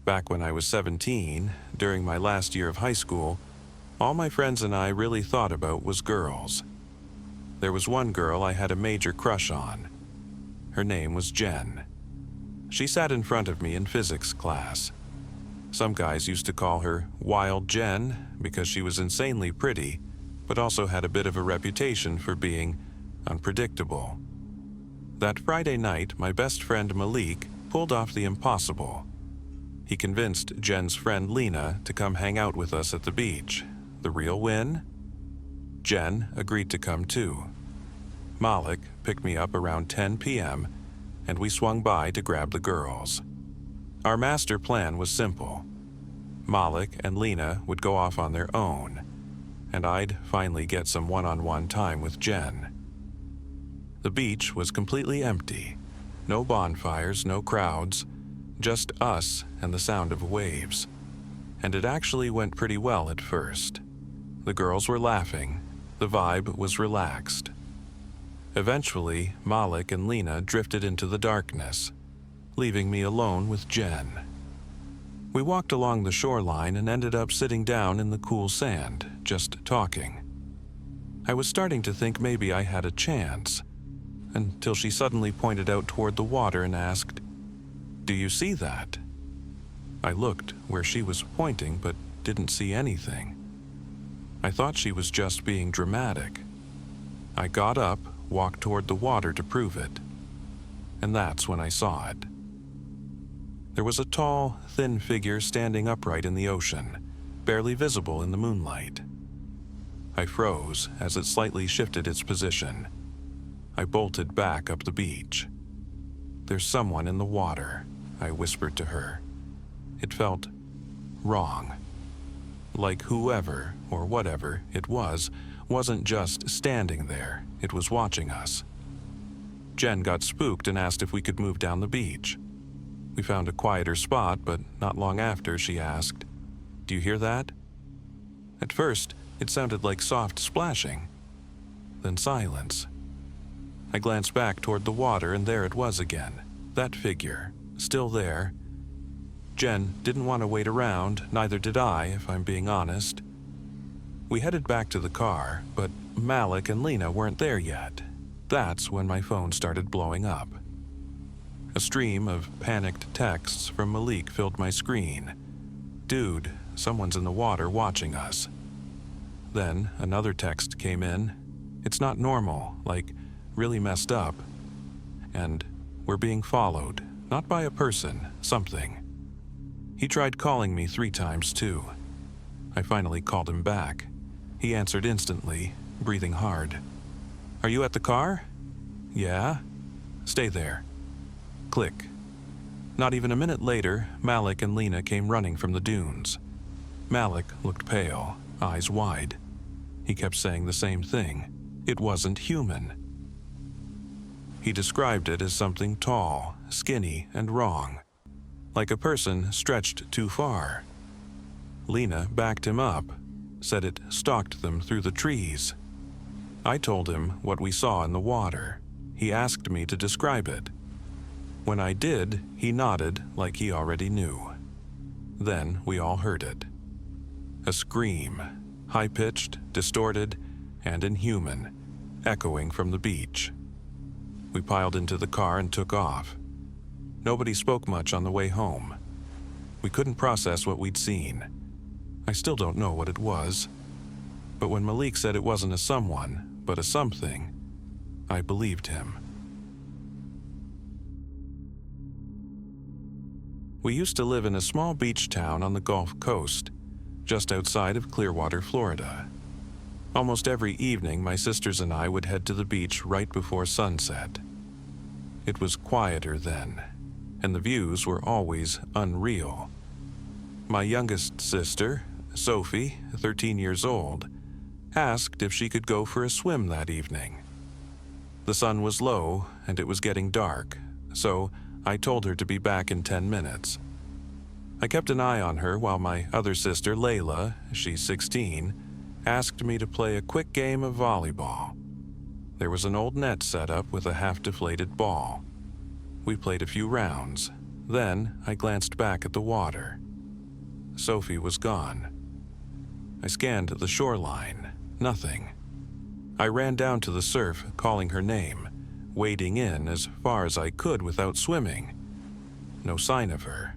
Back when I was 17, during my last year of high school, all my friends and I really thought about was girls. There was one girl I had a major crush on. Her name was Jen. She sat in front of me in physics class. Some guys used to call her Wild Jen because she was insanely pretty, but also had a bit of a reputation for being unpredictable. That Friday night, my best friend Malik pulled off the impossible. He convinced Jen's friend Lena to come hang out with us at the beach. The real win? Jen agreed to come too. Malik picked me up around 10 p.m., and we swung by to grab the girls. Our master plan was simple. Malik and Lena would go off on their own, and I'd finally get some one-on-one time with Jen. The beach was completely empty. No bonfires, no crowds, just us and the sound of waves. And it actually went pretty well at first. The girls were laughing. The vibe was relaxed. Eventually, Malik and Lena drifted into the darkness, leaving me alone with Jen. We walked along the shoreline and ended up sitting down in the cool sand, just talking. I was starting to think maybe I had a chance, until she suddenly pointed out toward the water and asked, "Do you see that?" I looked where she was pointing but didn't see anything. I thought she was just being dramatic. I got up, walked toward the water to prove it, and that's when I saw it. There was a tall, thin figure standing upright in the ocean, barely visible in the moonlight. I froze as it slightly shifted its position. I bolted back up the beach. "There's someone in the water," I whispered to her. It felt wrong. Like whoever or whatever it wasn't just standing there, it was watching us. Jen got spooked and asked if we could move down the beach. We found a quieter spot, but not long after she asked, "Do you hear that?" At first, it sounded like soft splashing, then silence. I glanced back toward the water and there it was again, that figure, still there. Jen didn't want to wait around, neither did I, if I'm being honest. We headed back to the car, but Malik and Lena weren't there yet. That's when my phone started blowing up. A stream of panicked texts from Malik filled my screen. "Dude, someone's in the water watching us." Then another text came in. "It's not normal, like really messed up. And we're being followed, not by a person, something." He tried calling me 3 times too. I finally called him back. He answered instantly, breathing hard. "Are you at the car?" "Yeah." "Stay there." Click. Not even a minute later, Malik and Lena came running from the dunes. Malik looked pale, eyes wide. He kept saying the same thing. It wasn't human. He described it as something tall, skinny, and wrong. Like a person stretched too far. Lena backed him up, said it stalked them through the trees. I told him what we saw in the water. He asked me to describe it. When I did, he nodded like he already knew. Then we all heard it. A scream, high-pitched, distorted, and inhuman, echoing from the beach. We piled into the car and took off. Nobody spoke much on the way home. We couldn't process what we'd seen. I still don't know what it was. But when Malik said it wasn't a someone, but a something, I believed him. We used to live in a small beach town on the Gulf Coast, just outside of Clearwater, Florida. Almost every evening, my sisters and I would head to the beach right before sunset. It was quieter then, and the views were always unreal. My youngest sister, Sophie, 13 years old, asked if she could go for a swim that evening. The sun was low and it was getting dark, so I told her to be back in 10 minutes. I kept an eye on her while my other sister, Layla, she's 16, asked me to play a quick game of volleyball. There was an old net set up with a half-deflated ball. We played a few rounds, Then I glanced back at the water. Sophie was gone. I scanned the shoreline. Nothing. I ran down to the surf, calling her name, wading in as far as I could without swimming. No sign of her.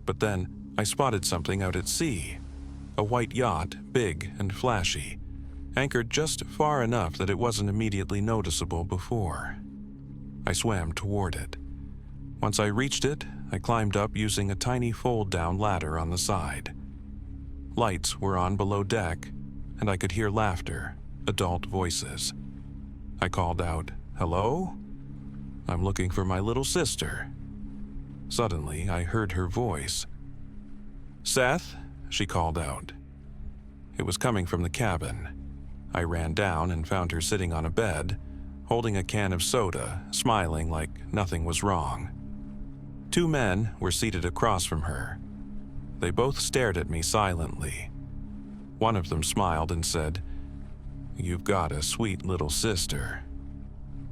But then I spotted something out at sea. A white yacht, big and flashy, anchored just far enough that it wasn't immediately noticeable before. I swam toward it. Once I reached it, I climbed up using a tiny fold-down ladder on the side. Lights were on below deck, and I could hear laughter, adult voices. I called out, "Hello? I'm looking for my little sister." Suddenly, I heard her voice. "Seth?" she called out. It was coming from the cabin. I ran down and found her sitting on a bed, holding a can of soda, smiling like nothing was wrong. Two men were seated across from her. They both stared at me silently. One of them smiled and said, "You've got a sweet little sister."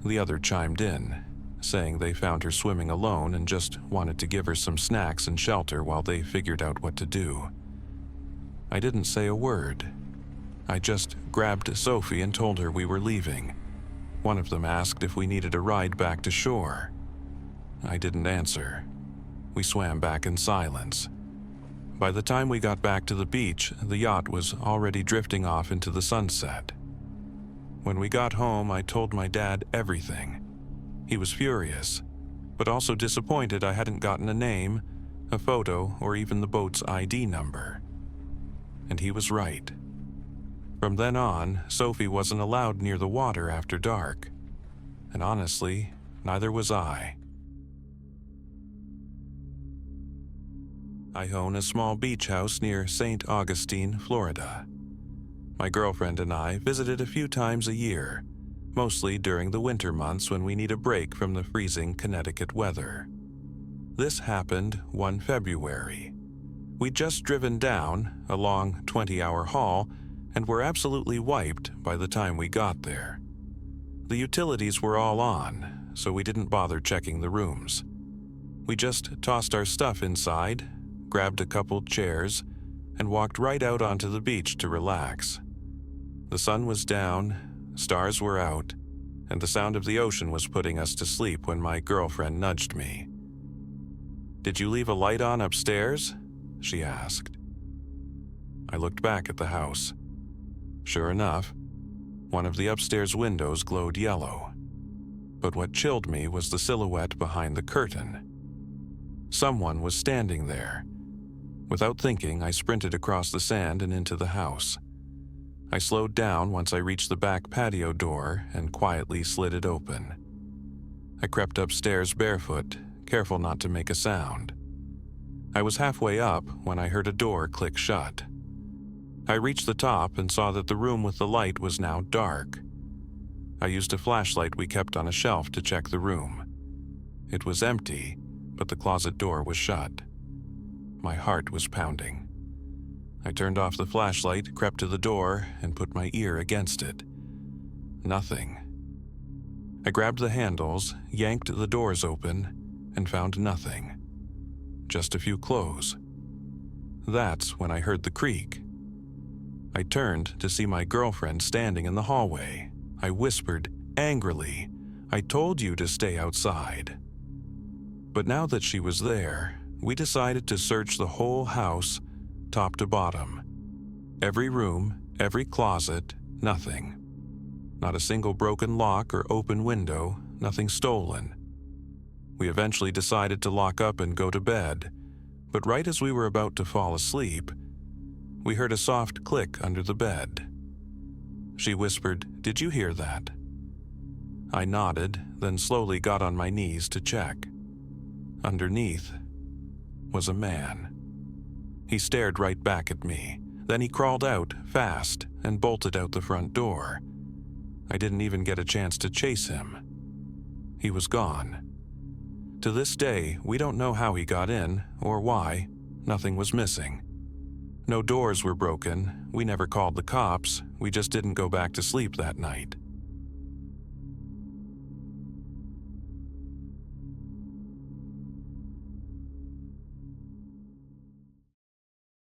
The other chimed in, saying they found her swimming alone and just wanted to give her some snacks and shelter while they figured out what to do. I didn't say a word. I just grabbed Sophie and told her we were leaving. One of them asked if we needed a ride back to shore. I didn't answer. We swam back in silence. By the time we got back to the beach, the yacht was already drifting off into the sunset. When we got home, I told my dad everything. He was furious, but also disappointed I hadn't gotten a name, a photo, or even the boat's ID number. And he was right. From then on, Sophie wasn't allowed near the water after dark. And honestly, neither was I. I own a small beach house near St. Augustine, Florida. My girlfriend and I visited a few times a year, mostly during the winter months when we need a break from the freezing Connecticut weather. This happened one February. We'd just driven down a long 20-hour haul and were absolutely wiped by the time we got there. The utilities were all on, so we didn't bother checking the rooms. We just tossed our stuff inside, grabbed a couple chairs, and walked right out onto the beach to relax. The sun was down, stars were out, and the sound of the ocean was putting us to sleep when my girlfriend nudged me. "Did you leave a light on upstairs?" she asked. I looked back at the house. Sure enough, one of the upstairs windows glowed yellow. But what chilled me was the silhouette behind the curtain. Someone was standing there. Without thinking, I sprinted across the sand and into the house. I slowed down once I reached the back patio door and quietly slid it open. I crept upstairs barefoot, careful not to make a sound. I was halfway up when I heard a door click shut. I reached the top and saw that the room with the light was now dark. I used a flashlight we kept on a shelf to check the room. It was empty, but the closet door was shut. My heart was pounding. I turned off the flashlight, crept to the door, and put my ear against it. Nothing. I grabbed the handles, yanked the doors open, and found nothing. Just a few clothes. That's when I heard the creak. I turned to see my girlfriend standing in the hallway. I whispered angrily, "I told you to stay outside." But now that she was there, we decided to search the whole house, top to bottom. Every room, every closet, nothing. Not a single broken lock or open window, nothing stolen. We eventually decided to lock up and go to bed, but right as we were about to fall asleep, we heard a soft click under the bed. She whispered, "Did you hear that?" I nodded, then slowly got on my knees to check. Underneath was a man. He stared right back at me. Then he crawled out fast and bolted out the front door. I didn't even get a chance to chase him. He was gone. To this day, we don't know how he got in or why. Nothing was missing. No doors were broken. We never called the cops. We just didn't go back to sleep that night.